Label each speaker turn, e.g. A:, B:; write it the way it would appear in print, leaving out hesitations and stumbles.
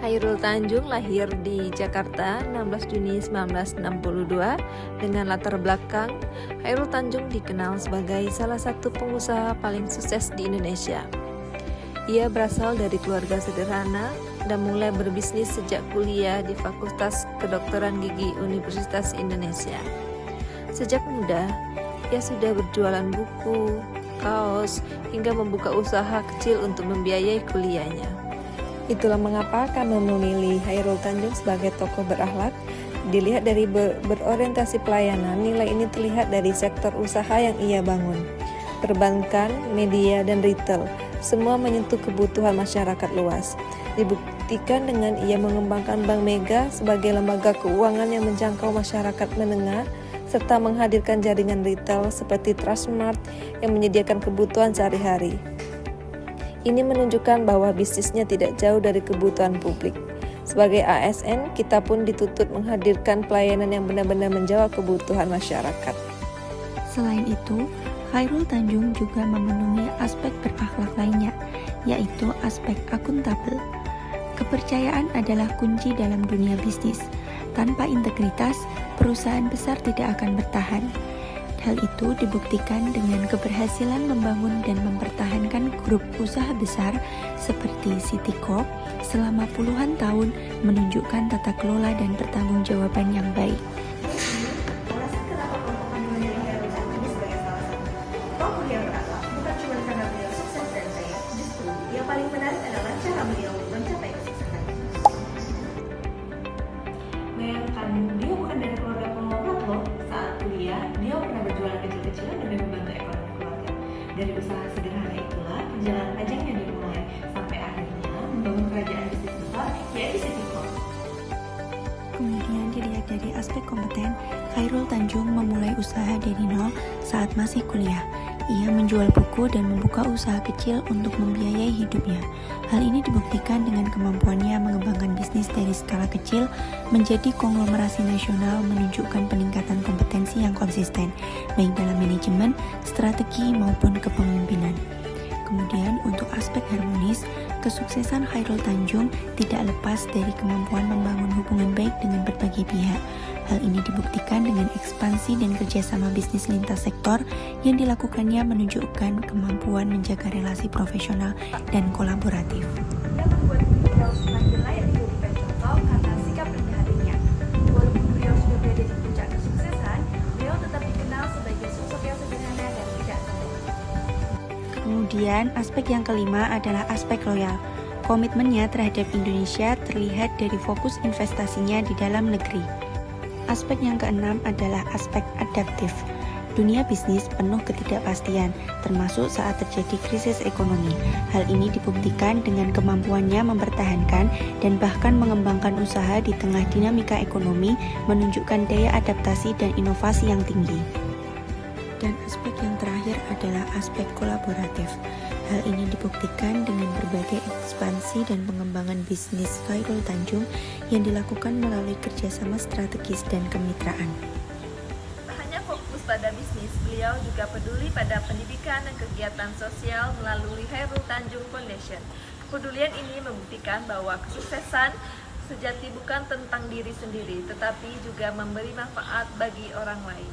A: Khairul Tanjung lahir di Jakarta 16 Juni 1962 dengan latar belakang Khairul Tanjung dikenal sebagai salah satu pengusaha paling sukses di Indonesia. Ia berasal dari keluarga sederhana dan mulai berbisnis sejak kuliah di Fakultas Kedokteran Gigi Universitas Indonesia. Sejak muda, ia sudah berjualan buku, kaos, hingga membuka usaha kecil untuk membiayai kuliahnya. Itulah mengapa kami memilih Khairul Tanjung sebagai tokoh berakhlak. Dilihat dari berorientasi pelayanan, nilai ini terlihat dari sektor usaha yang ia bangun. Perbankan, media, dan retail, semua menyentuh kebutuhan masyarakat luas. Dibuktikan dengan ia mengembangkan Bank Mega sebagai lembaga keuangan yang menjangkau masyarakat menengah, serta menghadirkan jaringan retail seperti Trustmart yang menyediakan kebutuhan sehari-hari. Ini menunjukkan bahwa bisnisnya tidak jauh dari kebutuhan publik. Sebagai ASN, kita pun dituntut menghadirkan pelayanan yang benar-benar menjawab kebutuhan masyarakat.
B: Selain itu, Khairul Tanjung juga memenuhi aspek berakhlak lainnya, yaitu aspek akuntabel. Kepercayaan adalah kunci dalam dunia bisnis. Tanpa integritas, perusahaan besar tidak akan bertahan. Hal itu dibuktikan dengan keberhasilan membangun dan mempertahankan grup usaha besar seperti City Corp selama puluhan tahun, menunjukkan tata kelola dan pertanggungjawaban yang baik.
C: Alasan kenapa kelompok kami memilih Khairul Tanjung sebagai salah satu tokoh yang berakhlak bukan cuma karena beliau sukses dan kaya, justru yang paling menarik adalah cara beliau mencapai kesuksesan. Bayangkan, dia bukan dari keluarga konglomerat loh. Saat kuliah, dia pernah berjualan kecil-kecilan demi membantu ekonomi keluarga. Dari usaha sederhana itulah perjalanan panjangnya dimulai, sampai akhirnya membangun kerajaan bisnis besar, yaitu City Corp.
B: Kemudian dilihat dari aspek kompeten, Khairul Tanjung memulai usaha dari nol saat masih kuliah. Ia menjual buku dan membuka usaha kecil untuk membiayai hidupnya. Hal ini dibuktikan dengan kemampuannya mengembangkan bisnis dari skala kecil menjadi konglomerasi nasional, menunjukkan peningkatan kompetensi yang konsisten, baik dalam manajemen, strategi maupun kepemimpinan. Kemudian untuk aspek harmonis, kesuksesan Khairul Tanjung tidak lepas dari kemampuan membangun hubungan baik dengan berbagai pihak. Hal ini dibuktikan dengan ekspansi dan kerjasama bisnis lintas sektor yang dilakukannya, menunjukkan kemampuan menjaga relasi profesional dan kolaboratif.
C: Yang membuat beliau semakin layak dijadikan contoh karena sikap rendah hatinya. Walaupun beliau sudah berada di puncak kesuksesan, beliau tetap dikenal sebagai sosok yang sederhana dan tidak sombong.
B: Kemudian aspek yang kelima adalah aspek loyal. Komitmennya terhadap Indonesia terlihat dari fokus investasinya di dalam negeri. Aspek yang keenam adalah aspek adaptif. Dunia bisnis penuh ketidakpastian, termasuk saat terjadi krisis ekonomi. Hal ini dibuktikan dengan kemampuannya mempertahankan dan bahkan mengembangkan usaha di tengah dinamika ekonomi, menunjukkan daya adaptasi dan inovasi yang tinggi. Dan aspek yang terakhir adalah aspek kolaboratif. Hal ini dibuktikan dengan berbagai ekspansi dan pengembangan bisnis Khairul Tanjung yang dilakukan melalui kerjasama strategis dan kemitraan.
A: Tak hanya fokus pada bisnis, beliau juga peduli pada pendidikan dan kegiatan sosial melalui Khairul Tanjung Foundation. Kepedulian ini membuktikan bahwa kesuksesan sejati bukan tentang diri sendiri, tetapi juga memberi manfaat bagi orang lain.